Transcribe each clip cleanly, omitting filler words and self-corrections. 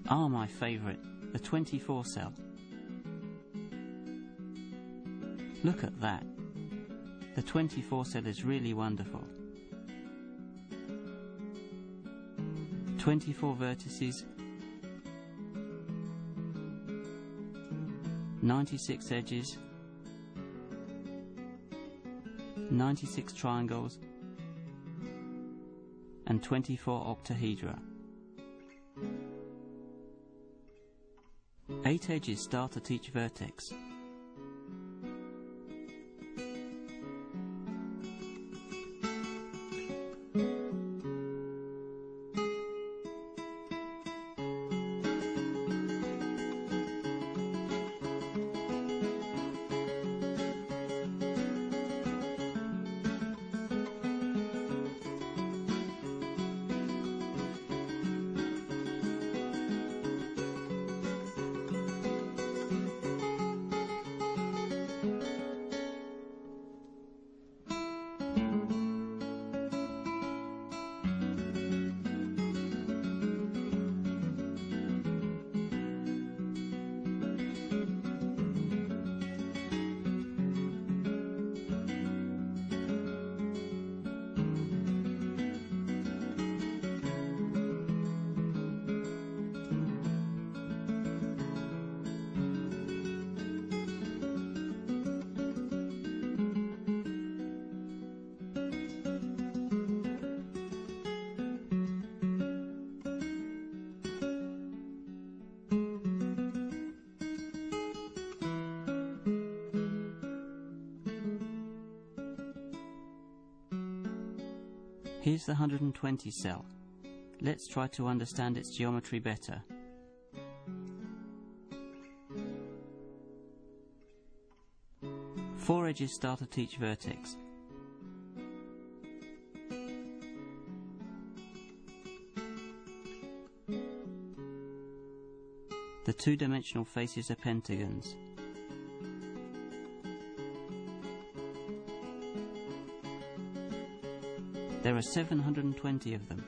are my favourite, the 24 cell. Look at that. The 24 cell is really wonderful. 24 vertices, 96 edges, 96 triangles, and 24 octahedra. 8 edges start at each vertex. Here's the 120 cell. Let's try to understand its geometry better. Four edges start at each vertex. The two-dimensional faces are pentagons. There are 720 of them.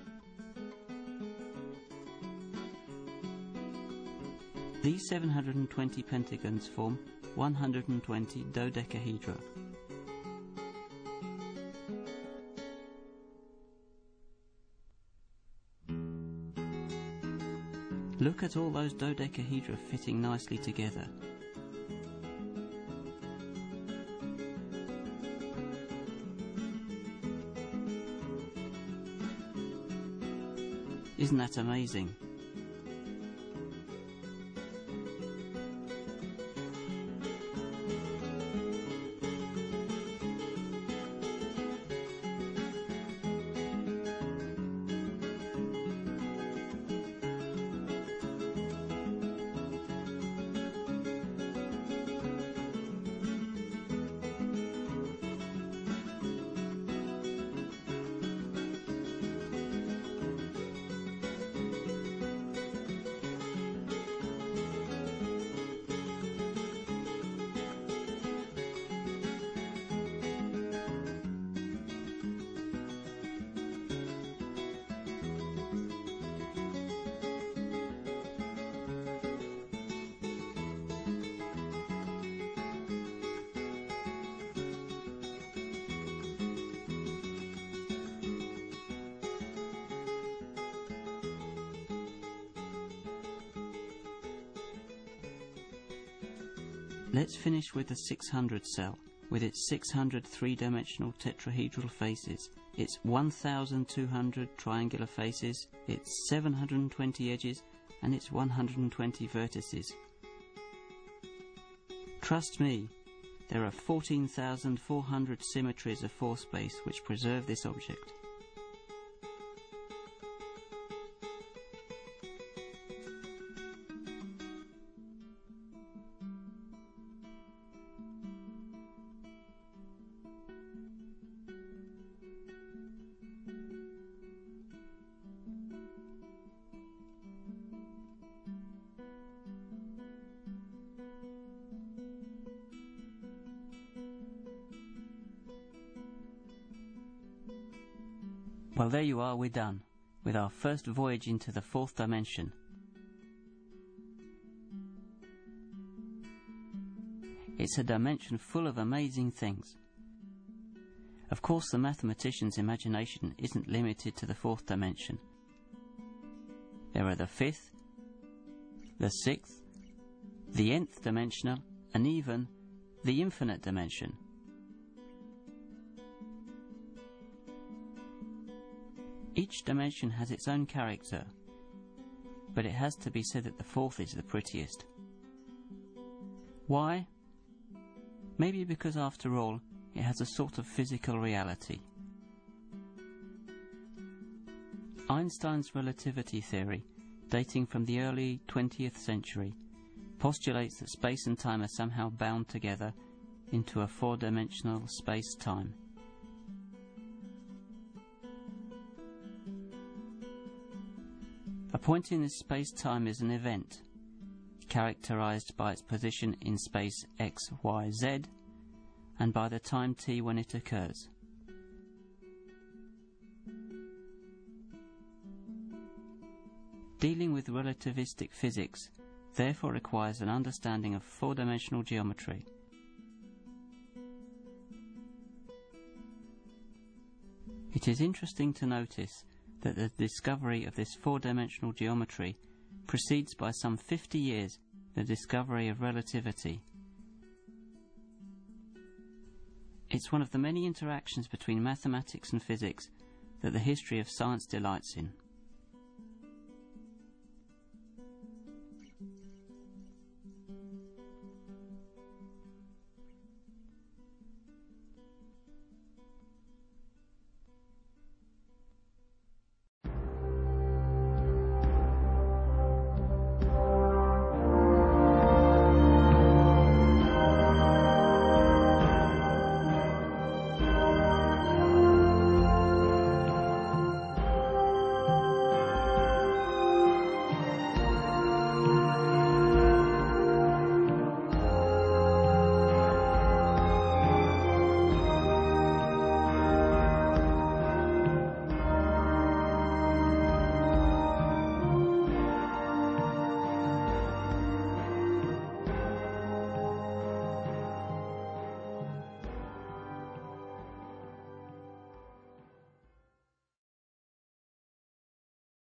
These 720 pentagons form 120 dodecahedra. Look at all those dodecahedra fitting nicely together. Isn't that amazing? Let's finish with the 600 cell, with its 600 three-dimensional tetrahedral faces, its 1,200 triangular faces, its 720 edges, and its 120 vertices. Trust me, there are 14,400 symmetries of force space which preserve this object. Well, there you are, we're done with our first voyage into the fourth dimension. It's a dimension full of amazing things. Of course, the mathematician's imagination isn't limited to the fourth dimension. There are the fifth, the sixth, the nth dimensional, and even the infinite dimension. Each dimension has its own character, but it has to be said that the fourth is the prettiest. Why? Maybe because after all, it has a sort of physical reality. Einstein's relativity theory, dating from the early 20th century, postulates that space and time are somehow bound together into a four-dimensional space-time. A point in this space-time is an event, characterized by its position in space x, y, z, and by the time t when it occurs. Dealing with relativistic physics therefore requires an understanding of four-dimensional geometry. It is interesting to notice that the discovery of this four-dimensional geometry precedes by some 50 years the discovery of relativity. It's one of the many interactions between mathematics and physics that the history of science delights in.